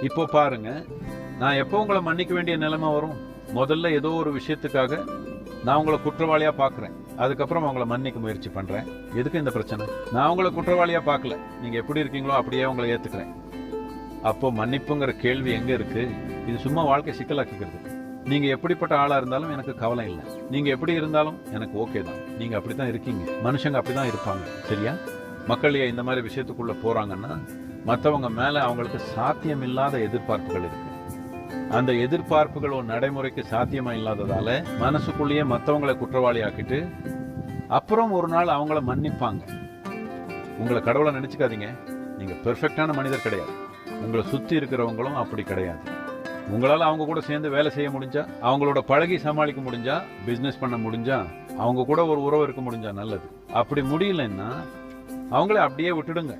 இப்போ பாருங்க, நான் எப்போ உங்களை மன்னிக்க வேண்டிய நிலைமை வரும்? முதல்ல ஏதோ ஒரு விஷயத்துக்காக நான் உங்களை குற்றவாளியா பார்க்குறேன், அதுக்கப்புறம் உங்களை மன்னிக்க முயற்சி பண்றேன். எதுக்கு இந்த பிரச்சனை? நான் உங்களை குற்றவாளியா பார்க்கல, நீங்க எப்படி இருக்கீங்களோ அப்படியே உங்களை ஏத்துக்கிறேன். அப்போ மன்னிப்புங்கிற கேள்வி எங்க இருக்கு? இது சும்மா வாழ்க்கை சிக்கலாக்கிக்கிறது. நீங்க எப்படிப்பட்ட ஆளா இருந்தாலும் எனக்கு கவலை இல்லை. நீங்க எப்படி இருந்தாலும் எனக்கு ஓகே தான். நீங்க அப்படித்தான் இருக்கீங்க. மனுஷங்க அப்படிதான் இருப்பாங்க, சரியா? மக்கள் இந்த மாதிரி விஷயத்துக்குள்ள போறாங்கன்னா மற்றவங்க மேல அவங்களுக்கு சாத்தியமில்லாத எதிர்பார்ப்புகள் இருக்கு. அந்த எதிர்பார்ப்புகள் ஒரு நடைமுறைக்கு சாத்தியமா இல்லாததால மனசுக்குள்ளேயே மற்றவங்களை குற்றவாளி ஆக்கிட்டு அப்புறம் ஒரு நாள் அவங்கள மன்னிப்பாங்க. உங்களை கடவுளை நினைச்சுக்காதீங்க. நீங்க பெர்ஃபெக்டான மனிதர் கிடையாது. உங்களை சுத்தி இருக்கிறவங்களும் அப்படி கிடையாது. உங்களால அவங்க கூட சேர்ந்து வேலை செய்ய முடிஞ்சா, அவங்களோட பழகி சமாளிக்க முடிஞ்சா, பிசினஸ் பண்ண முடிஞ்சா, அவங்க கூட ஒரு உறவு இருக்க முடிஞ்சா நல்லது. அப்படி முடியலன்னா அவங்கள அப்படியே விட்டுடுங்க.